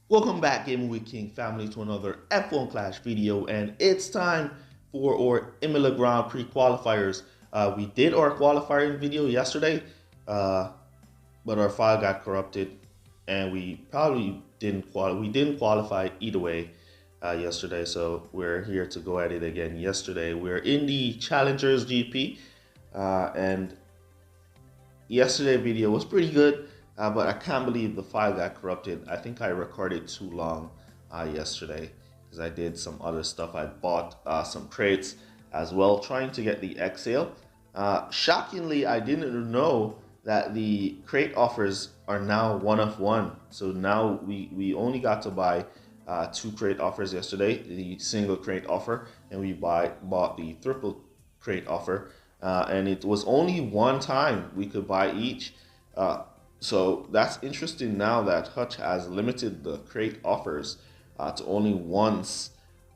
Welcome back, Gaming with King family, to another F1 Clash video, and it's time for our Imola Grand Prix qualifiers. We did our qualifying video yesterday, but our file got corrupted, and we probably didn't qualify either way yesterday. So we're here to go at it again. Yesterday we're in the Challengers GP, and yesterday video was pretty good, but I can't believe the file got corrupted. I think I recorded too long yesterday because I did some other stuff. I bought some crates as well, trying to get the exhale. Shockingly, I didn't know that the crate offers are now one of one. So now we only got to buy two crate offers yesterday, the single crate offer, and we bought the triple crate offer. And it was only one time we could buy each. So that's interesting now that Hutch has limited the crate offers to only once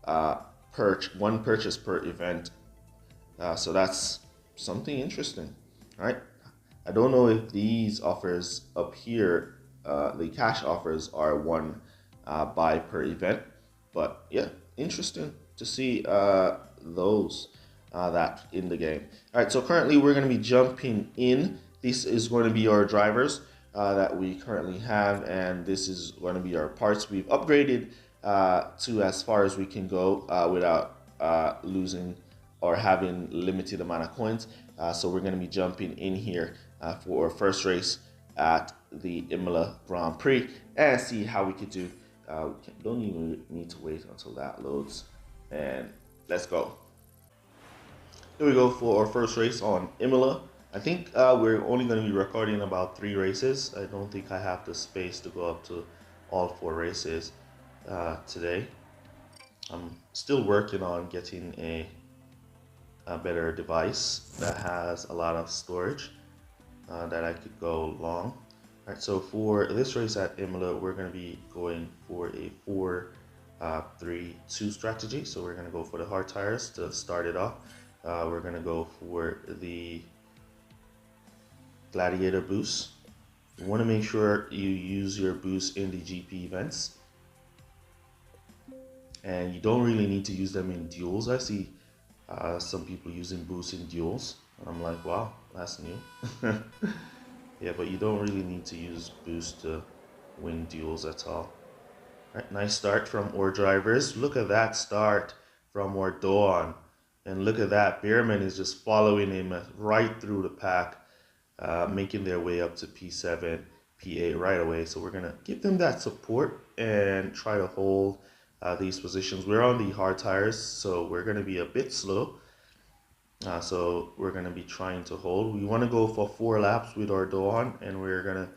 one purchase per event. So that's something interesting, right? I don't know if these offers up here, the cash offers, are one buy per event, but yeah, interesting to see those that in the game. All right, so currently we're going to be jumping in. This is going to be our drivers that we currently have, and this is going to be our parts. We've upgraded to as far as we can go without losing or having limited amount of coins. So we're going to be jumping in here for our first race at the Imola Grand Prix and see how we could do. Don't even need to wait until that loads, and let's go. Here we go for our first race on Imola. I think we're only going to be recording about 3 races. I don't think I have the space to go up to all 4 races today. I'm still working on getting a better device that has a lot of storage that I could go long. All right, so for this race at Imola, we're going to be going for a 4-3-2 strategy. So we're going to go for the hard tires to start it off. We're going to go for the Gladiator boost. You want to make sure you use your boost in the GP events, and you don't really need to use them in duels. I see some people using boost in duels, and I'm like, wow, that's new. Yeah, but you don't really need to use boost to win duels at all. All right, nice start from our drivers. Look at that start from our Dawn. And look at that, Beerman is just following him right through the pack, making their way up to P7, P8 right away. So we're gonna give them that support and try to hold these positions. We're on the hard tires, so we're gonna be a bit slow. So we're gonna be trying to hold. We wanna go for 4 laps with our Dawn, and we're gonna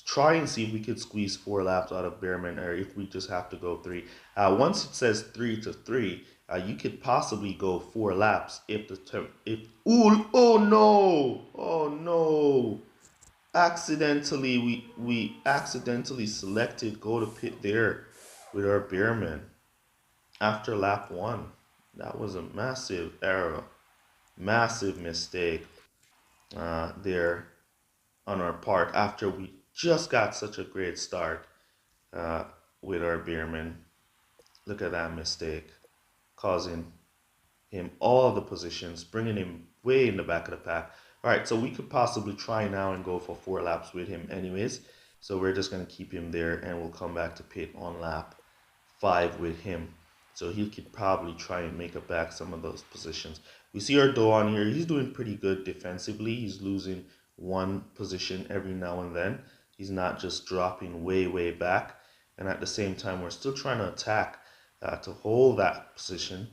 try and see if we could squeeze 4 laps out of Beerman, or if we just have to go 3. Once it says 3 to 3, you could possibly go 4 laps if oh no, we accidentally selected go to pit there with our Beerman after lap 1. That was a massive error, massive mistake there on our part after we just got such a great start with our Beerman. Look at that mistake, causing him all the positions, bringing him way in the back of the pack. All right, so we could possibly try now and go for 4 laps with him anyways. So we're just going to keep him there, and we'll come back to pit on lap 5 with him. So he could probably try and make it back some of those positions. We see our Dawn here. He's doing pretty good defensively. He's losing 1 position every now and then. He's not just dropping way back. And at the same time, we're still trying to attack to hold that position,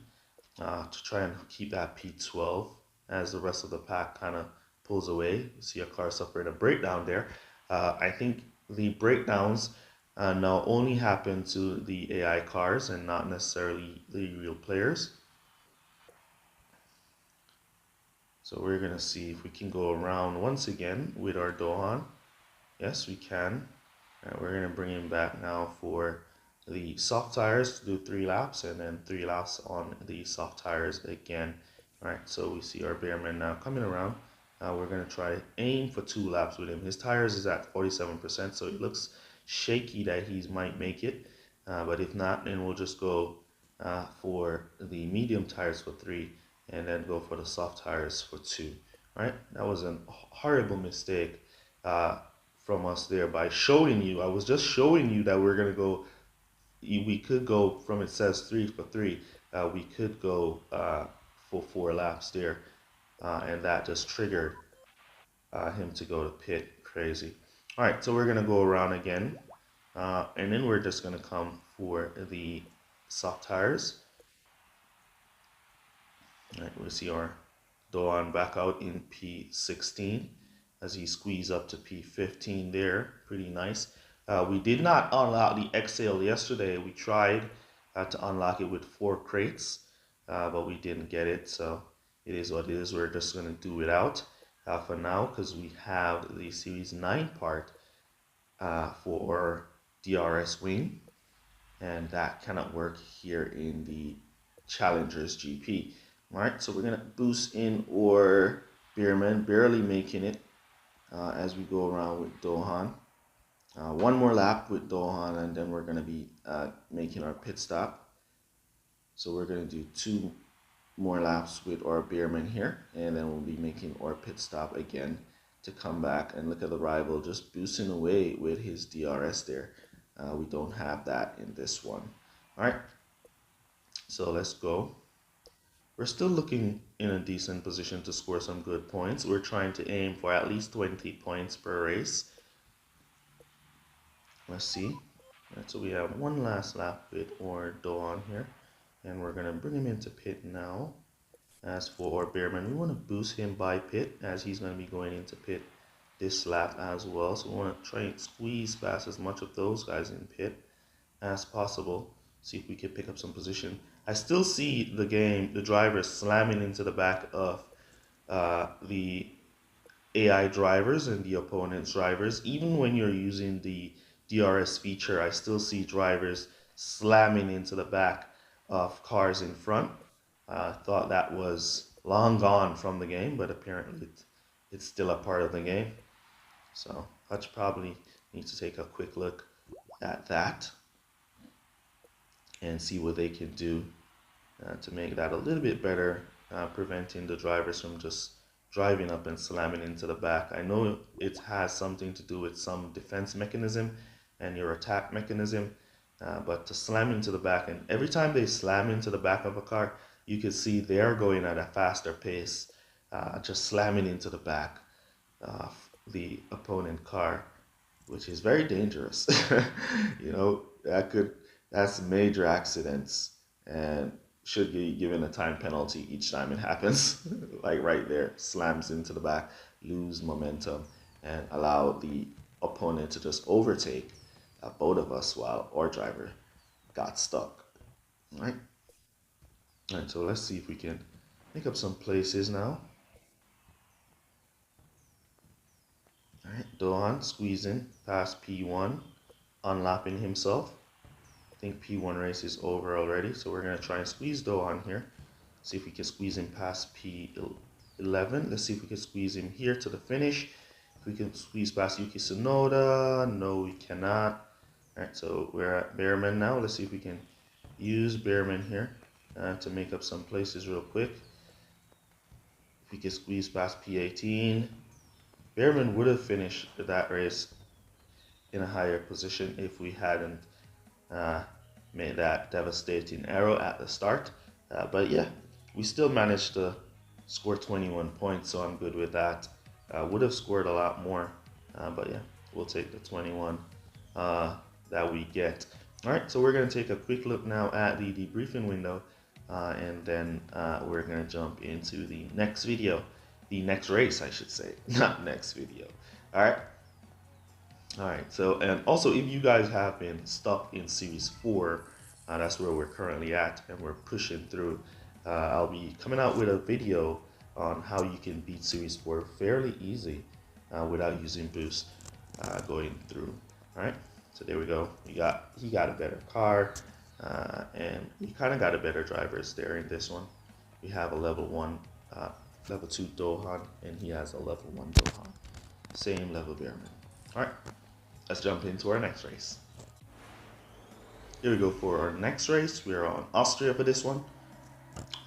to try and keep that P12 as the rest of the pack kind of pulls away. You see a car suffering a breakdown there. I think the breakdowns now only happen to the AI cars and not necessarily the real players. So we're going to see if we can go around once again with our Dohan. Yes, we can. And we're going to bring him back now for the soft tires to do 3 laps, and then 3 laps on the soft tires again. All right, so we see our Beerman now coming around. We're going to try aim for 2 laps with him. His tires is at 47%, so it looks shaky that he might make it. but if not, then we'll just go for the medium tires for 3 and then go for the soft tires for 2. All right, that was a horrible mistake from us there by showing you. I was just showing you that we're gonna go. We could go from, it says 3 for 3. We could go for 4 laps there, and that just triggered him to go to pit. Crazy. All right, so we're gonna go around again, and then we're just gonna come for the soft tires. All right, we see our Doan back out in P16 as he squeezed up to P15 there. Pretty nice. We did not unlock the exhale yesterday. We tried to unlock it with 4 crates, but we didn't get it. So it is what it is. We're just going to do it out for now because we have the Series 9 part for DRS wing, and that cannot work here in the Challengers GP. All right, so we're gonna boost in or Bierman, barely making it as we go around with Dohan. One more lap with Dohan, and then we're gonna be making our pit stop. So we're gonna do 2 more laps with our Bierman here, and then we'll be making our pit stop again to come back. And look at the rival just boosting away with his DRS there. We don't have that in this one. All right, so let's go. We're still looking in a decent position to score some good points. We're trying to aim for at least 20 points per race. Let's see. All right, so we have one last lap with our Doan here, and we're gonna bring him into pit now. As for our Bearman, we want to boost him by pit as he's going to be going into pit this lap as well. So we want to try and squeeze past as much of those guys in pit as possible. See if we can pick up some position. I still see the drivers slamming into the back of the AI drivers and the opponent's drivers. Even when you're using the DRS feature, I still see drivers slamming into the back of cars in front. I thought that was long gone from the game, but apparently it's still a part of the game. So Hutch probably needs to take a quick look at that and see what they can do to make that a little bit better, preventing the drivers from just driving up and slamming into the back. I know it has something to do with some defense mechanism and your attack mechanism, but to slam into the back, and every time they slam into the back of a car, you can see they're going at a faster pace, just slamming into the back of the opponent car, which is very dangerous. You know, that's major accidents and should be given a time penalty each time it happens. Like right there, slams into the back, lose momentum, and allow the opponent to just overtake both of us while our driver got stuck. All right. All right, so let's see if we can make up some places now. All right, Doan squeezing past P1, unlapping himself. I think P1 race is over already, so we're going to try and squeeze Doan here. See if we can squeeze him past P11. Let's see if we can squeeze him here to the finish. If we can squeeze past Yuki Tsunoda. No, we cannot. All right, so we're at Bearman now. Let's see if we can use Bearman here to make up some places real quick. If we can squeeze past P18. Bearman would have finished that race in a higher position if we hadn't made that devastating error at the start. But yeah, we still managed to score 21 points, so I'm good with that. Would have scored a lot more, but yeah, we'll take the 21 that we get. All right, so we're going to take a quick look now at the debriefing window, and then we're going to jump into the next video. The next race, I should say, not next video. All right. All right. So, and also, if you guys have been stuck in Series 4, that's where we're currently at, and we're pushing through. I'll be coming out with a video on how you can beat Series 4 fairly easy without using boost going through. All right. So there we go. He got a better car, and we kind of got a better drivers there in this one. We have a level 1. Level 2 Dohan, and he has a level 1 Dohan. Same level Bearman. Alright, let's jump into our next race. Here we go for our next race. We are on Austria for this one.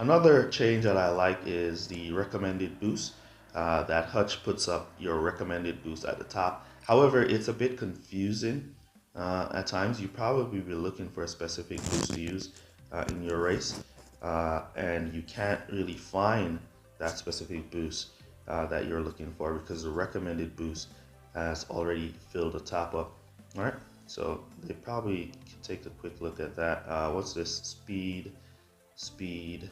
Another change that I like is the recommended boost. That Hutch puts up your recommended boost at the top. However, it's a bit confusing. At times, you probably be looking for a specific boost to use in your race, and you can't really find that specific boost that you're looking for because the recommended boost has already filled the top up. All right, so they probably can take a quick look at that. What's this? Speed,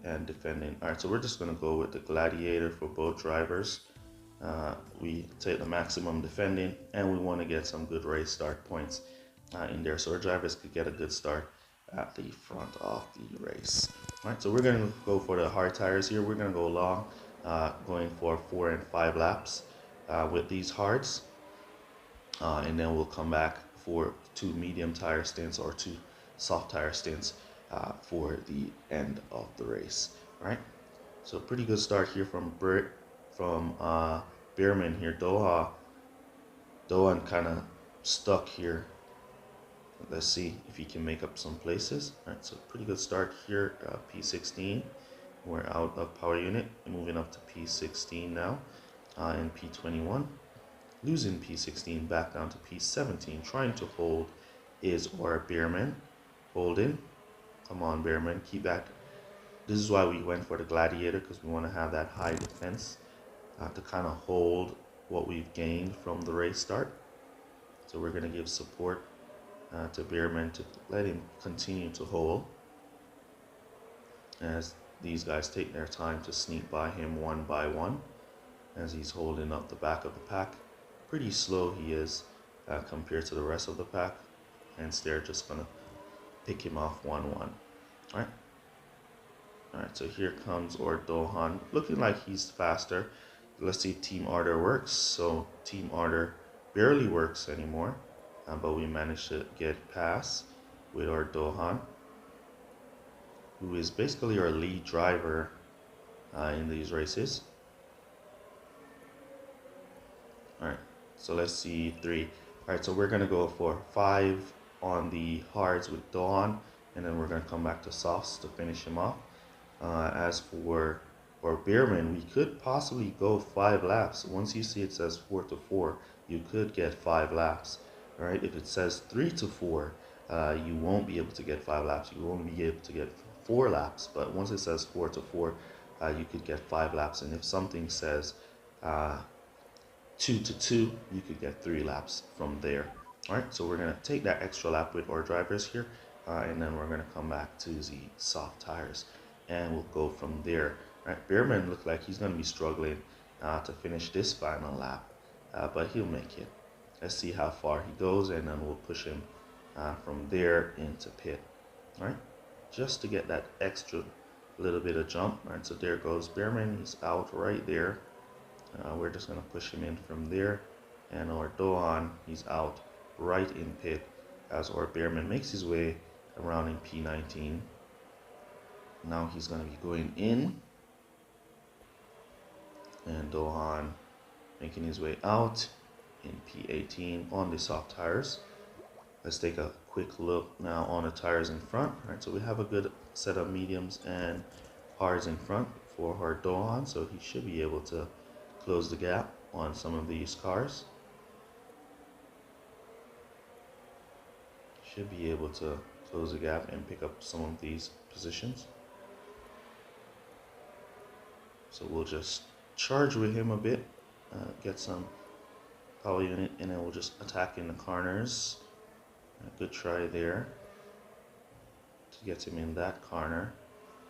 and defending. All right, so we're just going to go with the Gladiator for both drivers. We take the maximum defending, and we want to get some good race start points in there, so our drivers could get a good start at the front of the race. All right, so we're going to go for the hard tires here. We're going to go long, going for 4 and 5 laps with these hards, and then we'll come back for 2 medium tire stints or 2 soft tire stints for the end of the race. All right, so pretty good start here from Bierman here. Dohan kind of stuck here. Let's see if he can make up some places. All right, so pretty good start here. P16, we're out of power unit, moving up to P16 now, and P21, losing P16 back down to P17. Trying to hold is our Bierman. Holding. Come on, Bierman, keep back. This is why we went for the Gladiator, because we want to have that high defense to kind of hold what we've gained from the race start. So we're going to give support to Bierman to let him continue to hold as these guys take their time to sneak by him one by one as he's holding up the back of the pack. Pretty slow he is compared to the rest of the pack, hence they're just going to pick him off 1-1. All right, so here comes Dohan, looking like he's faster. Let's see if Team Ardor works. So Team Ardor barely works anymore, but we managed to get past with Dohan, who is basically our lead driver in these races. All right, so let's see 3. All right, so we're gonna go for 5 on the hards with Dohan, and then we're going to come back to softs to finish him off. As for Bierman, we could possibly go 5 laps. Once you see it says 4 to 4, you could get 5 laps. All right, if it says 3 to 4, you won't be able to get 5 laps. You won't be able to get 4 laps. But once it says 4 to 4, you could get 5 laps. And if something says 2 to 2, you could get 3 laps from there. All right, so we're going to take that extra lap with our drivers here, and then we're going to come back to the soft tires, and we'll go from there. All right, Bierman looks like he's going to be struggling to finish this final lap, but he'll make it. Let's see how far he goes, and then we'll push him from there into pit. All right, just to get that extra little bit of jump. All right, so there goes Bierman. He's out right there. We're just going to push him in from there, and our Dohan, he's out right in pit as our Bierman makes his way around in P19. Now he's going to be going in, and Dohan making his way out in P18 on the soft tires. Let's take a quick look now on the tires in front. All right, so we have a good set of mediums and hards in front for our Dohan, so he should be able to close the gap on some of these cars. Should be able to close the gap and pick up some of these positions. So we'll just charge with him a bit, get some power unit, and then we'll just attack in the corners. A good try there to get him in that corner.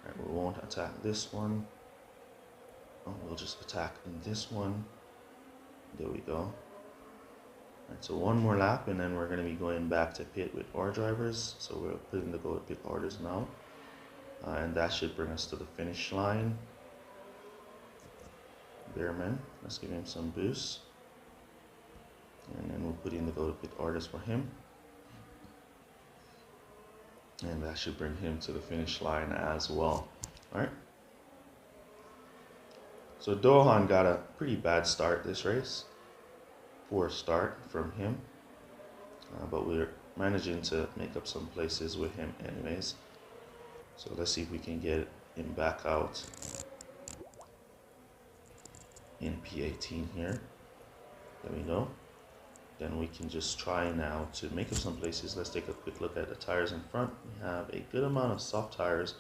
All right, we won't attack this one. Oh, we'll just attack in this one. There we go. Right, so one more lap, and then we're going to be going back to pit with our drivers. So we're putting the go to pit orders now, and that should bring us to the finish line. Bierman, let's give him some boost, and then we'll put in the go to pit orders for him, and that should bring him to the finish line as well. All right. So Dohan got a pretty bad start this race. Poor start from him, but we're managing to make up some places with him anyways. So let's see if we can get him back out in P18 here. There we go. Then we can just try now to make up some places. Let's take a quick look at the tires in front. We have a good amount of soft tires,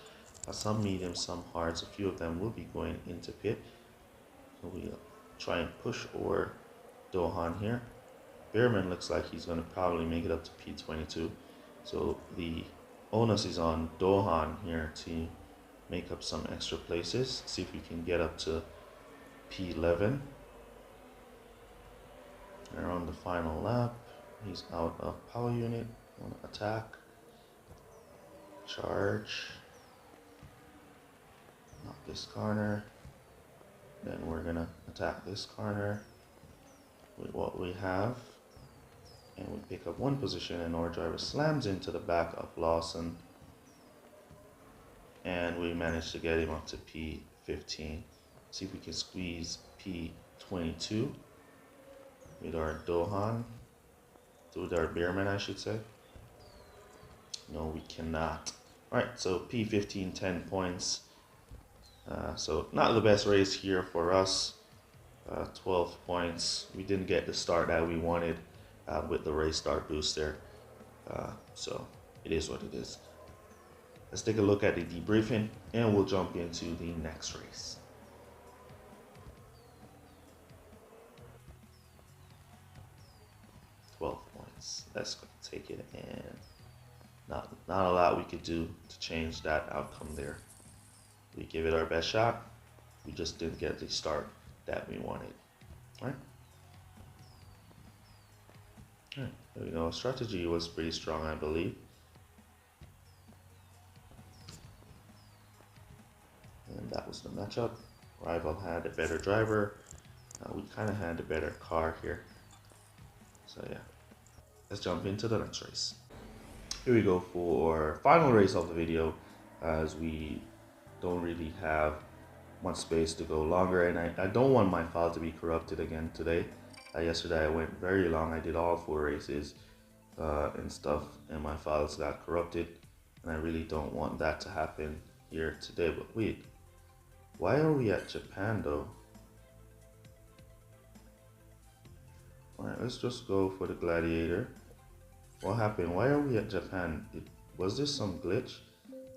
some medium, some hards. A few of them will be going into pit. So we'll try and push or Dohan here. Behrman looks like he's going to probably make it up to P22. So the onus is on Dohan here to make up some extra places. See if we can get up to P11. We're on the final lap. He's out of power unit. On attack. Charge. Knock this corner. Then we're gonna attack this corner with what we have. And we pick up one position and our driver slams into the back of Lawson. And we manage to get him up to P15. See if we can squeeze P22 with our Dohan, with our Behrman, I should say. No, we cannot. All right, so P15, 10 points. So not the best race here for us. 12 points. We didn't get the start that we wanted with the race start boost there. So it is what it is. Let's take a look at the debriefing and we'll jump into the next race. Let's go take it, and not a lot we could do to change that outcome there. We give it our best shot. We just didn't get the start that we wanted. All right. All right. There we go. Strategy was pretty strong, I believe. And that was the matchup. Rival had a better driver. We kind of had a better car here. So yeah. Let's jump into the next race. Here we go for final race of the video, as we don't really have much space to go longer, and I don't want my file to be corrupted again today. Yesterday I went very long. I did all 4 races and stuff, and my files got corrupted, and I really don't want that to happen here today. But wait, why are we at Japan though? Alright, let's just go for the Gladiator. What happened? Why are we at Japan? Was this some glitch?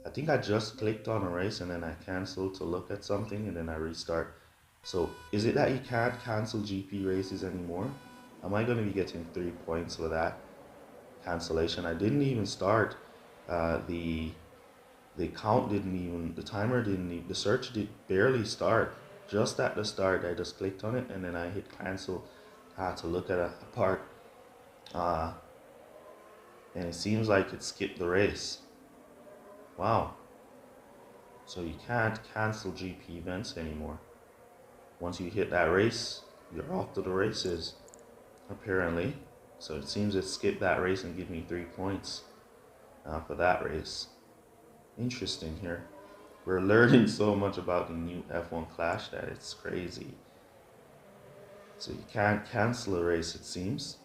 I think I just clicked on a race and then I canceled to look at something and then I restart. So is it that you can't cancel GP races anymore? Am I going to be getting 3 points for that cancellation? I didn't even start. The count didn't even, the timer didn't even, the search did barely start. Just at the start I just clicked on it and then I hit cancel to look at a part. And it seems like it skipped the race. Wow. So you can't cancel GP events anymore. Once you hit that race, you're off to the races, apparently. So it seems it skipped that race and give me 3 points for that race. Interesting here. We're learning so much about the new F1 Clash that it's crazy. So you can't cancel a race, it seems,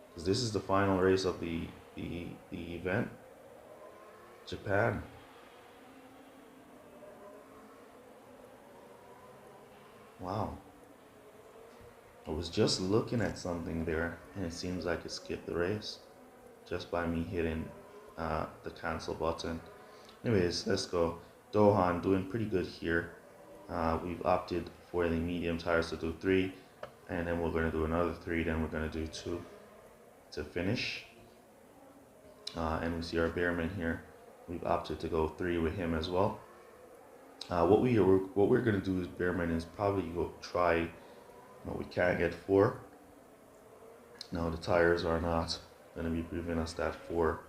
because this is the final race of the event. Japan. Wow. I was just looking at something there and it seems like it skipped the race just by me hitting the cancel button. Anyways, let's go. Dohan doing pretty good here. We've opted for the medium tires to do 3, and then we're going to do another 3, then we're going to do 2 to finish. And we see our Behrman here. We've opted to go 3 with him as well. What we're going to do with Behrman is probably go try. No, we can't get 4. No, the tires are not going to be giving us that 4.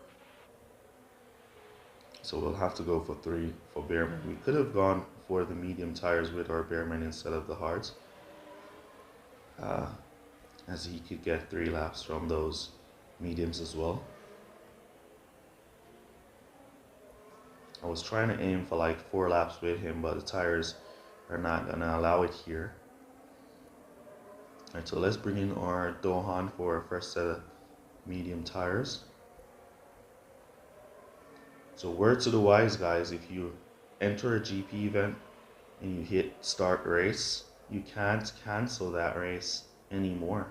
So we'll have to go for 3 for Behrman. We could have gone for the medium tires with our Behrman instead of the hards, as he could get 3 laps from those mediums as well. I was trying to aim for like 4 laps with him, but the tires are not going to allow it here. Alright, so let's bring in our Dohan for our first set of medium tires. So word to the wise guys, if you enter a GP event and you hit start race, you can't cancel that race anymore.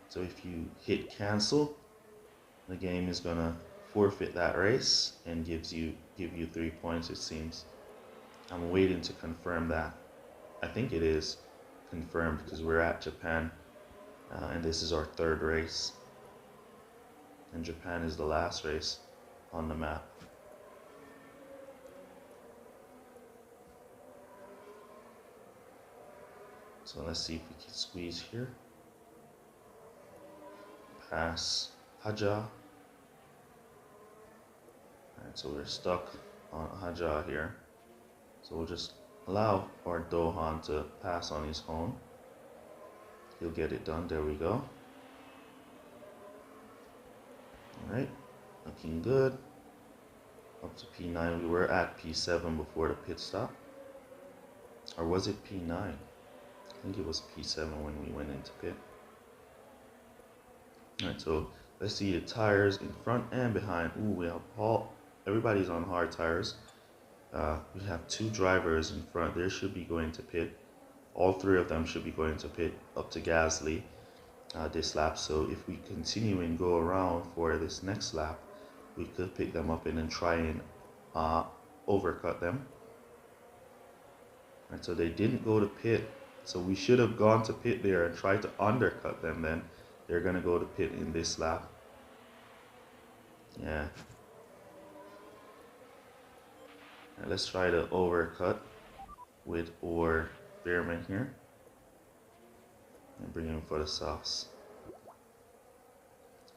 So if you hit cancel, the game is gonna forfeit that race and give you 3 points, it seems. I'm waiting to confirm that. I think it is confirmed because we're at Japan, and this is our third race. And Japan is the last race on the map. So let's see if we can squeeze here. Pass Haja. Alright, so we're stuck on Haja here. So we'll just allow our Dohan to pass on his own. He'll get it done. There we go. Alright, looking good. Up to P9. We were at P7 before the pit stop. Or was it P9? I think it was P7 when we went into pit. Alright, so let's see the tires in front and behind. Ooh, we have everybody's on hard tires. We have 2 drivers in front. They should be going to pit. All 3 of them should be going to pit up to Gasly this lap. So if we continue and go around for this next lap, we could pick them up and then try and overcut them. Right, so they didn't go to pit. So we should have gone to pit there and tried to undercut them then. They're going to go to pit in this lap. Yeah. Now let's try to overcut with our Bearman here. And bring him for the softs.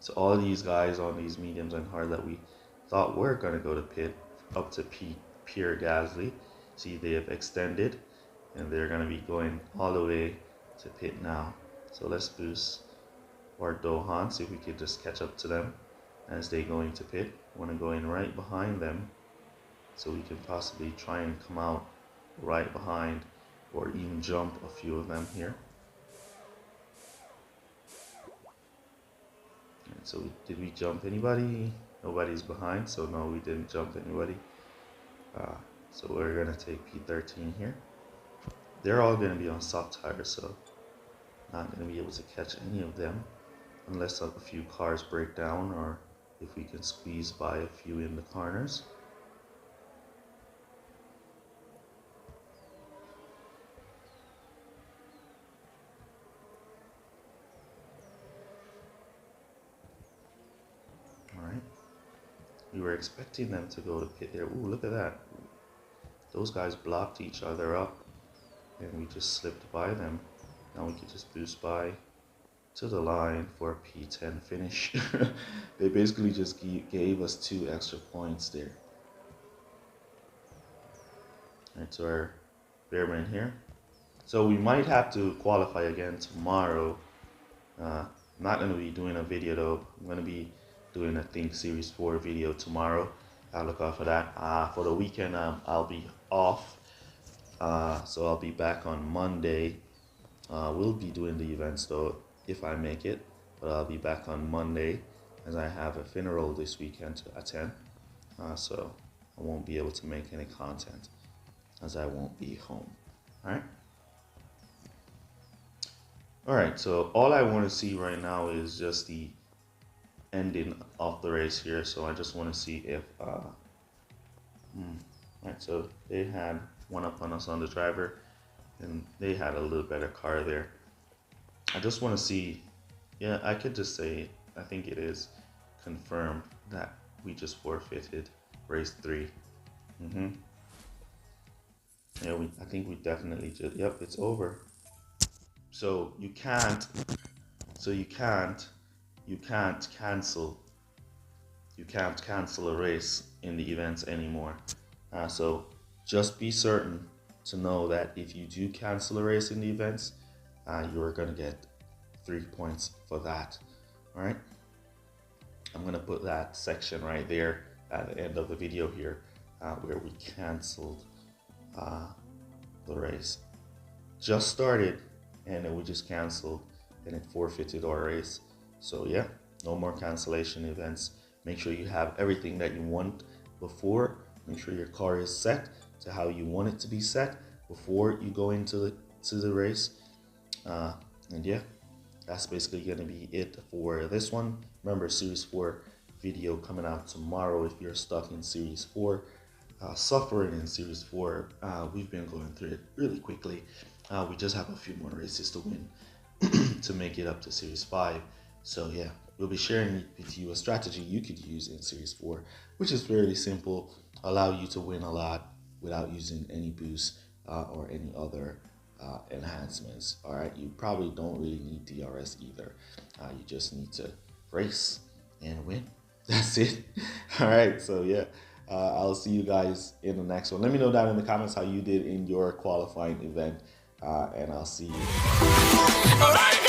So all these guys on these mediums and hard that we thought were going to go to pit up to Pierre Gasly. See, they have extended and they're going to be going all the way to pit now. So let's boost our Dohan, see if we could just catch up to them as they go into pit. Want to go in right behind them so we can possibly try and come out right behind or even jump a few of them here. And so did we jump anybody? Nobody's behind, so no, we didn't jump anybody. So we're gonna take P13 here. They're all gonna be on soft tires, so not gonna be able to catch any of them unless a few cars break down or if we can squeeze by a few in the corners. Alright. We were expecting them to go to pit there. Ooh, look at that. Those guys blocked each other up and we just slipped by them. Now we can just boost by to the line for a P10 finish. They basically just gave us 2 extra points there. Alright, so our Bearman here. So we might have to qualify again tomorrow. I'm not going to be doing a video though. I'm going to be doing a Think Series 4 video tomorrow. I'll look out for that. For the weekend, I'll be off. So I'll be back on Monday. We'll be doing the events though, if I make it. But I'll be back on Monday as I have a funeral this weekend to attend. So I won't be able to make any content as I won't be home. Alright? Alright, so all I want to see right now is just the ending of the race here. So I just want to see if right, so they had one up on us on the driver and they had a little better car there. I just want to see, yeah, I could just say I think it is confirmed that we just forfeited race 3. Yeah, I think we definitely just, yep, it's over. So you can't cancel a race in the events anymore. So just be certain to know that if you do cancel a race in the events, you're gonna get 3 points for that. All right, I'm gonna put that section right there at the end of the video here where we canceled the race. Just started and then we just canceled and it forfeited our race. So yeah, no more cancellation events Make sure you have everything that you want before. Make sure your car is set to how you want it to be set before you go into the race. And yeah, that's basically going to be it for this one. Remember, Series 4 video coming out tomorrow if you're stuck in Series 4. Suffering in Series 4, we've been going through it really quickly. We just have a few more races to win to make it up to Series 5. So yeah, we'll be sharing with you a strategy you could use in Series 4, which is fairly simple, allow you to win a lot without using any boost or any other enhancements. All right, you probably don't really need DRS either. You just need to race and win. That's it. All right, so yeah, I'll see you guys in the next one. Let me know down in the comments how you did in your qualifying event, and I'll see you.